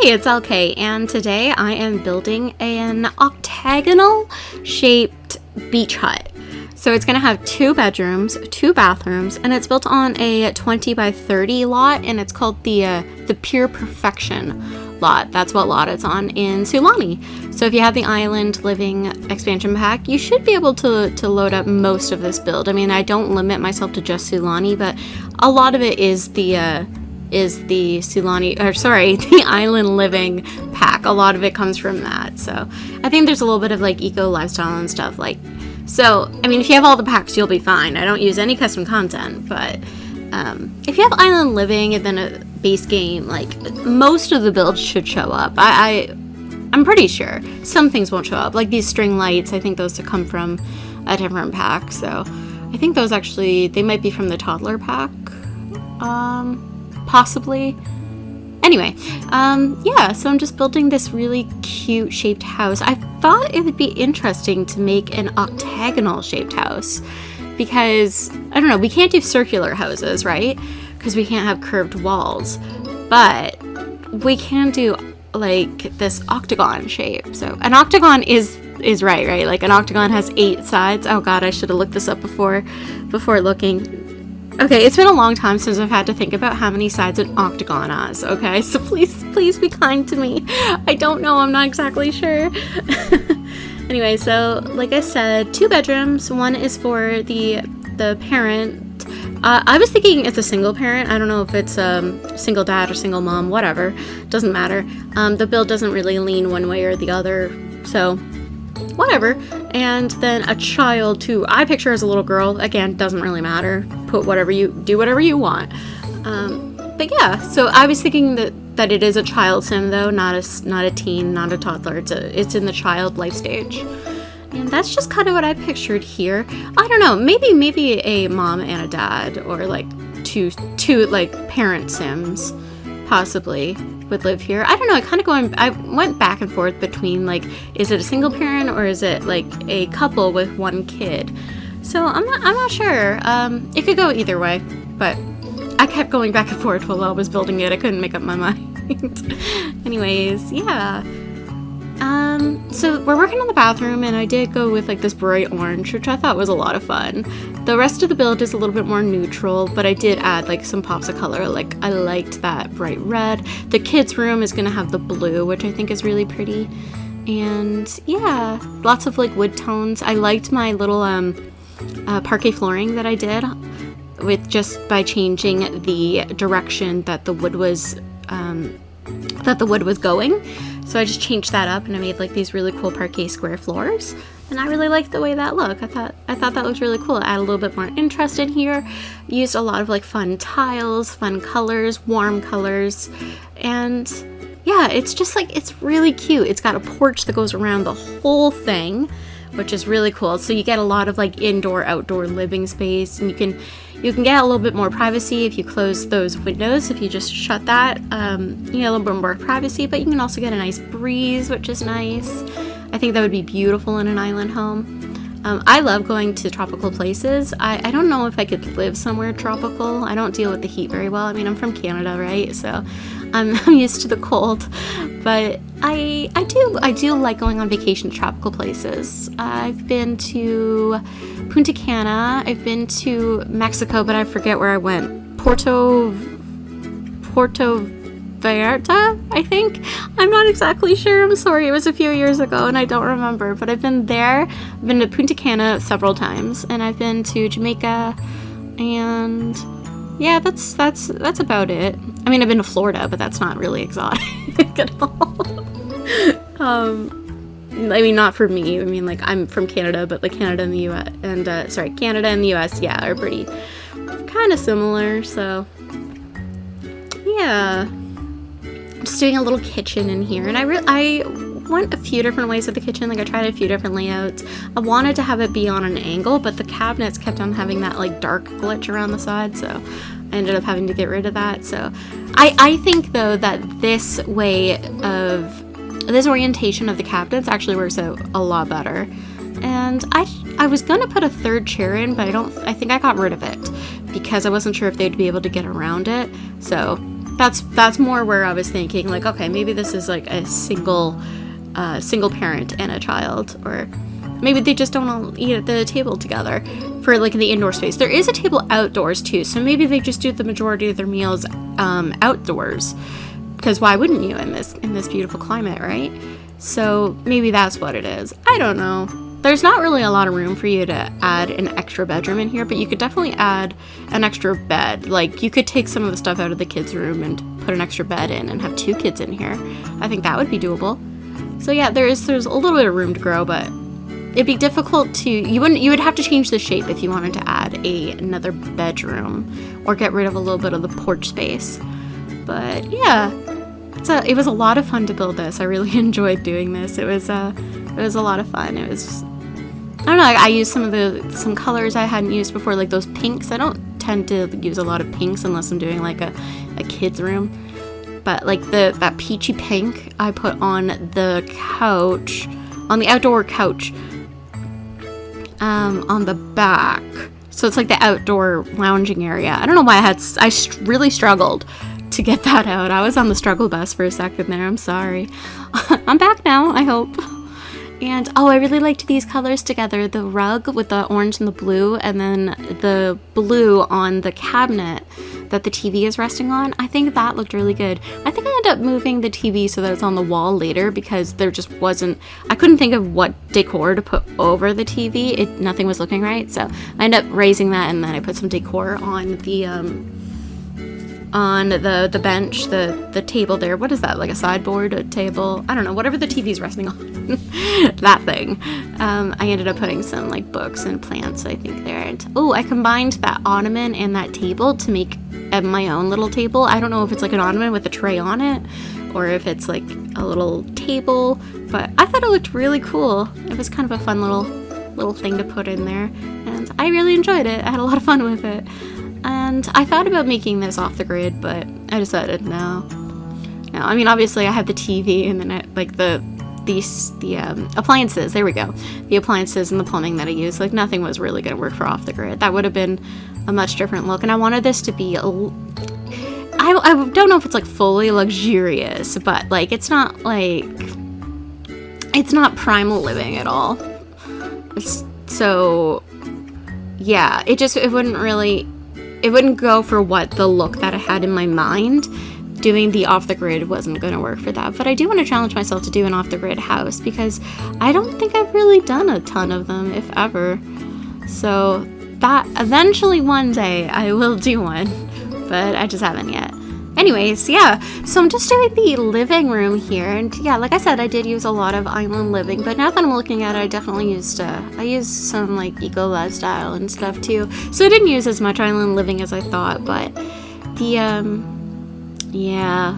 Hey, it's Elkay, and today I am building an octagonal shaped beach hut. So it's going to have 2 bedrooms, 2 bathrooms, and it's built on a 20 by 30 lot, and it's called the Pure Perfection lot. That's what lot it's on in Sulani. So if you have the Island Living expansion pack, you should be able to load up most of this build. I mean, I don't limit myself to just Sulani, but a lot of it is the the Island Living pack. A lot of it comes from that. So I think there's a little bit of like eco lifestyle and stuff like. So I mean, if you have all the packs, you'll be fine. I don't use any custom content, but if you have Island Living and then a base game, like most of the builds should show up. I'm pretty sure some things won't show up, like these string lights. I think those to come from a different pack. So I think those actually they might be from the toddler pack. Possibly. Anyway, yeah, so I'm just building this really cute shaped house. I thought it would be interesting to make an octagonal shaped house because, I don't know, we can't do circular houses, right? Because we can't have curved walls, but we can do like this octagon shape. So an octagon is right? Like an octagon has 8 sides. Oh God, I should have looked this up before looking. Okay, it's been a long time since I've had to think about how many sides an octagon has, okay? So please be kind to me. I don't know, I'm not exactly sure. Anyway, so like I said, 2 bedrooms. One is for the parent. I was thinking it's a single parent. I don't know if it's single dad or single mom, whatever. Doesn't matter. The build doesn't really lean one way or the other, so whatever. And then a child too. I picture as a little girl. Again, doesn't really matter. Do whatever you want. But yeah, so I was thinking that it is a child sim though, not a teen, not a toddler. It's in the child life stage. And that's just kind of what I pictured here. I don't know, maybe a mom and a dad, or like two like parent sims possibly would live here. I don't know, I went back and forth between like, is it a single parent or is it like a couple with 1 kid? So I'm not sure. It could go either way, but I kept going back and forth while I was building it. I couldn't make up my mind. Anyways, yeah. So we're working on the bathroom, and I did go with like this bright orange, which I thought was a lot of fun. The rest of the build is a little bit more neutral, but I did add like some pops of color. Like I liked that bright red. The kids' room is gonna have the blue, which I think is really pretty. And yeah, lots of like wood tones. I liked my little parquet flooring that I did with just by changing the direction that the wood was going. So I just changed that up and I made like these really cool parquet square floors, and I really liked the way that looked. I thought that looked really cool. Add a little bit more interest in here. Used a lot of like fun tiles, fun colors, warm colors, and yeah, it's just like, it's really cute. It's got a porch that goes around the whole thing, which is really cool. So you get a lot of like indoor, outdoor living space, and you can get a little bit more privacy if you close those windows. If you just shut that, you get a little bit more privacy, but you can also get a nice breeze, which is nice. I think that would be beautiful in an island home. I love going to tropical places. I don't know if I could live somewhere tropical. I don't deal with the heat very well. I mean, I'm from Canada, right? So I'm used to the cold, but I do like going on vacation to tropical places. I've been to Punta Cana. I've been to Mexico, but I forget where I went. Puerto Vallarta, I think. I'm not exactly sure. I'm sorry. It was a few years ago and I don't remember, but I've been there. I've been to Punta Cana several times, and I've been to Jamaica, and yeah, that's about it. I mean, I've been to Florida, but that's not really exotic at all. I mean, not for me. I mean, like, I'm from Canada, but like Canada and the U.S. and Canada and the U.S. yeah, are pretty kind of similar. So yeah, just doing a little kitchen in here, and I went a few different ways with the kitchen. Like I tried a few different layouts. I wanted to have it be on an angle, but the cabinets kept on having that like dark glitch around the side, so I ended up having to get rid of that. So I think though that this orientation of the cabinets actually works out a lot better. And I was gonna put a 3rd chair in, but I think I got rid of it because I wasn't sure if they'd be able to get around it. So that's more where I was thinking, like, okay, maybe this is like a single parent and a child, or maybe they just don't all eat at the table together for like the indoor space. There is a table outdoors too, so maybe they just do the majority of their meals outdoors, because why wouldn't you in this beautiful climate, right? So maybe that's what it is. I don't know. There's not really a lot of room for you to add an extra bedroom in here, but you could definitely add an extra bed. Like, you could take some of the stuff out of the kids' room and put an extra bed in and have 2 kids in here. I think that would be doable. So yeah, there's a little bit of room to grow, but it'd be difficult to, you would have to change the shape if you wanted to add another bedroom or get rid of a little bit of the porch space. But yeah, it was a lot of fun to build this. I really enjoyed doing this. It was a lot of fun. It was just, I don't know, I used some colors I hadn't used before, like those pinks. I don't tend to use a lot of pinks unless I'm doing like a kid's room. But like that peachy pink I put on the couch, on the outdoor couch, on the back. So it's like the outdoor lounging area. I don't know why I really struggled to get that out. I was on the struggle bus for a second there. I'm sorry. I'm back now, I hope. And I really liked these colors together, the rug with the orange and the blue, and then the blue on the cabinet that the TV is resting on. I think that looked really good. I think I ended up moving the TV so that it's on the wall later, because there just wasn't, I couldn't think of what decor to put over the TV. Nothing was looking right, so I ended up raising that, and then I put some decor on the bench, the table there. What is that, like a sideboard, a table? I don't know, whatever the TV's resting on. That thing. I ended up putting some like books and plants, I think, there. And I combined that ottoman and that table to make my own little table. I don't know if it's like an ottoman with a tray on it, or if it's like a little table, but I thought it looked really cool. It was kind of a fun little thing to put in there, and I really enjoyed it. I had a lot of fun with it. And I thought about making this off the grid, but I decided no. I mean, obviously I had the TV, and then the appliances, there we go. The appliances and the plumbing that I used, like nothing was really going to work for off the grid. That would have been a much different look. And I wanted this to be, I don't know if it's like fully luxurious, but like it's not primal living at all. So yeah, it wouldn't go for what the look that I had in my mind. Doing the off-the-grid wasn't going to work for that. But I do want to challenge myself to do an off-the-grid house, because I don't think I've really done a ton of them, if ever. So that eventually one day I will do one, but I just haven't yet. Anyways, yeah, so I'm just doing the living room here, and yeah, like I said, I did use a lot of island living, but now that I'm looking at it, I definitely used some like eco lifestyle and stuff too, so I didn't use as much island living as I thought, but yeah,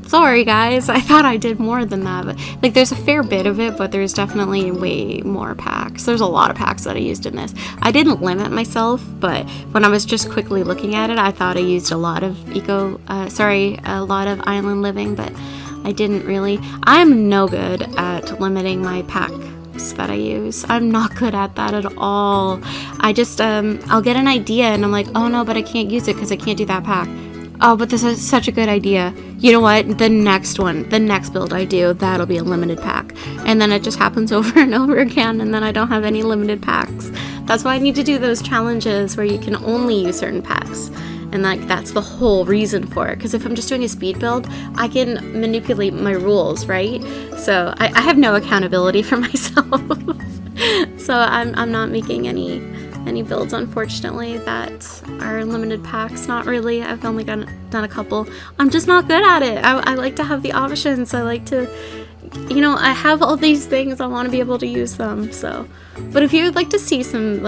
sorry guys, I thought I did more than that, but like there's a fair bit of it, but there's definitely way more packs. There's a lot of packs that I used in this. I didn't limit myself, but when I was just quickly looking at it, I thought I used a lot of a lot of island living, but I didn't really. I'm no good at limiting my packs that I use. I'm not good at that at all. I just, I'll get an idea and I'm like, oh no, but I can't use it because I can't do that pack. Oh, but this is such a good idea. You know what? The next build I do, that'll be a limited pack. And then it just happens over and over again, and then I don't have any limited packs. That's why I need to do those challenges where you can only use certain packs. And like that's the whole reason for it. Because if I'm just doing a speed build, I can manipulate my rules, right? So I have no accountability for myself. So I'm not making any builds, unfortunately, that are limited packs. Not really. I've only done a couple. I'm just not good at it. I like to have the options. I like to, I have all these things. I want to be able to use them. So, but if you would like to see some,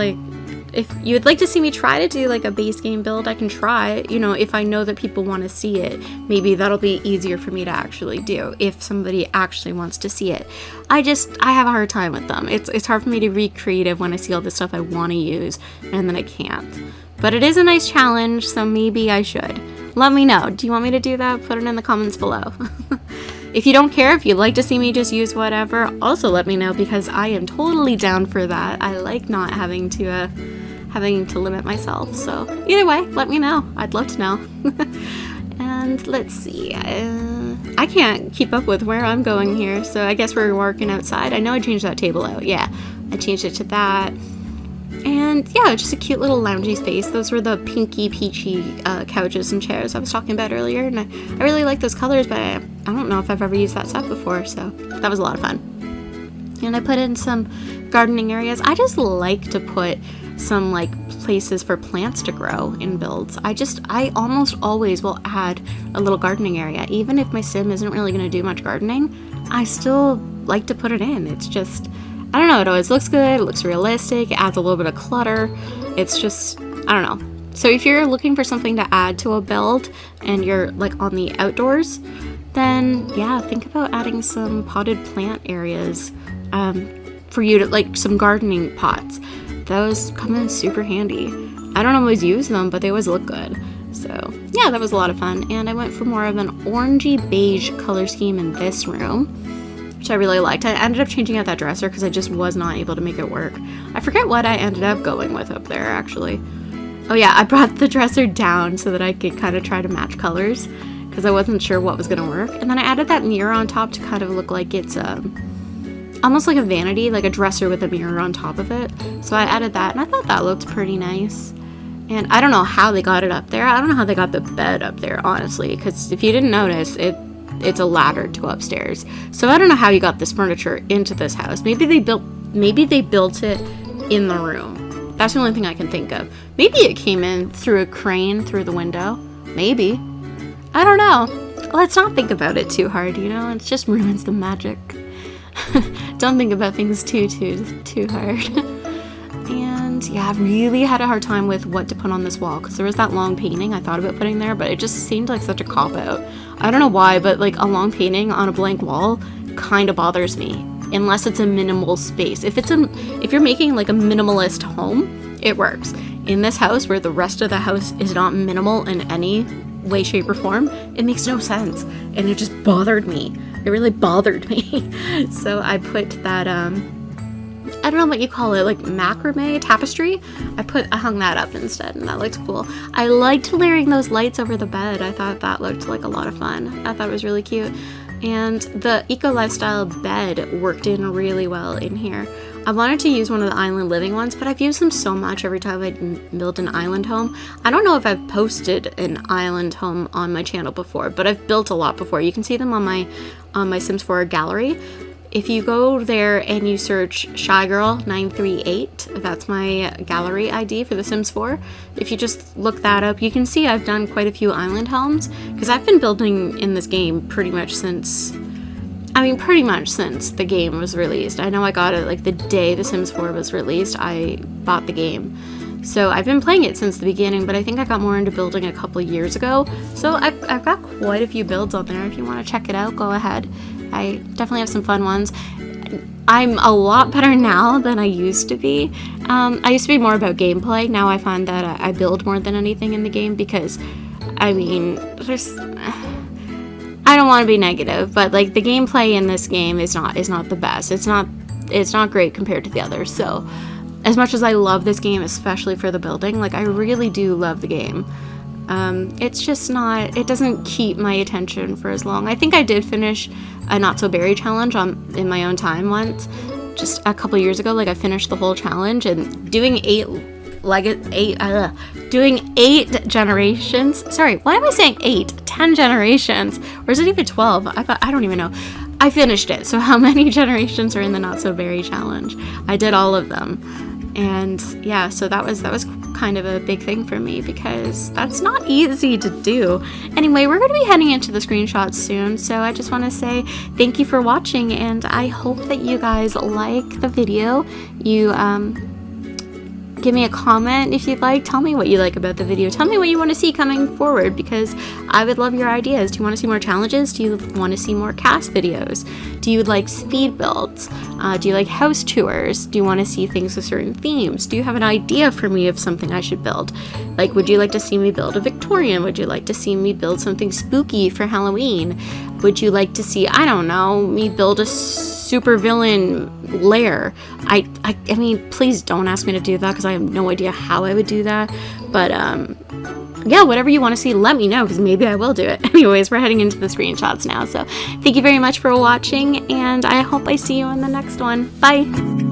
if you would like to see me try to do like a base game build, I can try, if I know that people want to see it. Maybe that'll be easier for me to actually do if somebody actually wants to see it. I have a hard time with them. It's hard for me to be creative when I see all the stuff I want to use and then I can't. But it is a nice challenge, so maybe I should. Let me know. Do you want me to do that? Put it in the comments below. If you don't care, if you'd like to see me just use whatever, also let me know, because I am totally down for that. I like not having to limit myself. So either way, let me know. I'd love to know. And And let's see, I can't keep up with where I'm going here, so I guess we're working outside. I know I changed that table out. Yeah, I changed it to that. And yeah, just a cute little loungy space. Those were the pinky peachy couches and chairs I was talking about earlier, and I really like those colors, but I don't know if I've ever used that set before, so that was a lot of fun. And I put in some gardening areas. I just like to put some like places for plants to grow in builds. I almost always will add a little gardening area. Even if my sim isn't really going to do much gardening, I still like to put it in. It's just, I don't know, it always looks good, it looks realistic, it adds a little bit of clutter. It's just, I don't know. So if you're looking for something to add to a build and you're like on the outdoors, then yeah, think about adding some potted plant areas for you to, like some gardening pots. Those come in super handy. I don't always use them, but they always look good. So yeah, that was a lot of fun. And I went for more of an orangey beige color scheme in this room, which I really liked. I ended up changing out that dresser because I just was not able to make it work. I forget what I ended up going with up there, actually. Oh yeah, I brought the dresser down so that I could kind of try to match colors because I wasn't sure what was going to work. And then I added that mirror on top to kind of look like it's almost like a vanity, like a dresser with a mirror on top of it. So I added that, and I thought that looked pretty nice. And I don't know how they got it up there. I don't know how they got the bed up there, honestly, because if you didn't notice, it's a ladder to go upstairs. So I don't know how you got this furniture into this house. Maybe they built it in the room. That's the only thing I can think of. Maybe it came in through a crane through the window. Maybe. I don't know. Let's not think about it too hard, you know? It just ruins the magic. Don't think about things too hard. And yeah, I really had a hard time with what to put on this wall because there was that long painting I thought about putting there, but it just seemed like such a cop-out. I don't know why, but like a long painting on a blank wall kind of bothers me unless it's a minimal space. If you're making like a minimalist home, it works. In this house where the rest of the house is not minimal in any way, shape, or form, it makes no sense, and it just bothered me. It really bothered me. So I put that I don't know what you call it, like macrame tapestry. I hung that up instead, and that looked cool. I liked layering those lights over the bed. I thought that looked like a lot of fun. I thought it was really cute. And the eco lifestyle bed worked in really well in here. I wanted to use one of the island living ones, but I've used them so much every time I build an island home. I don't know if I've posted an island home on my channel before, but I've built a lot before. You can see them on my Sims 4 gallery. If you go there and you search ShyGirl938, that's my gallery ID for The Sims 4. If you just look that up, you can see I've done quite a few island homes because I've been building in this game pretty much since the game was released. I know I got it like the day The Sims 4 was released, I bought the game. So I've been playing it since the beginning, but I think I got more into building a couple years ago. So I've got quite a few builds on there. If you want to check it out, go ahead. I definitely have some fun ones. I'm a lot better now than I used to be. I used to be more about gameplay. Now I find that I build more than anything in the game because, I mean, I don't want to be negative, but like the gameplay in this game is not the best. It's not great compared to the others. So as much as I love this game, especially for the building, like I really do love the game. It's just not, it doesn't keep my attention for as long. I think I did finish a Not So Berry challenge in my own time once, just a couple years ago. Like I finished the whole challenge, and doing 8 generations. Sorry, why am I saying 8? 10 generations, or is it even 12? I don't even know. I finished it. So how many generations are in the Not So Berry challenge? I did all of them. And yeah, so that was kind of a big thing for me because that's not easy to do. Anyway, we're going to be heading into the screenshots soon, so I just want to say thank you for watching, and I hope that you guys like the video. You give me a comment if you'd like. Tell me what you like about the video. Tell me what you want to see coming forward because I would love your ideas. Do you want to see more challenges? Do you want to see more cast videos? Do you like speed builds? Do you like house tours? Do you want to see things with certain themes? Do you have an idea for me of something I should build? Like, would you like to see me build a Victorian? Would you like to see me build something spooky for Halloween? Would you like to see, I don't know, me build a super villain lair? I mean, please don't ask me to do that because I have no idea how I would do that. But yeah, whatever you want to see, let me know, because maybe I will do it. Anyways, we're heading into the screenshots now. So thank you very much for watching, and I hope I see you in the next one. Bye.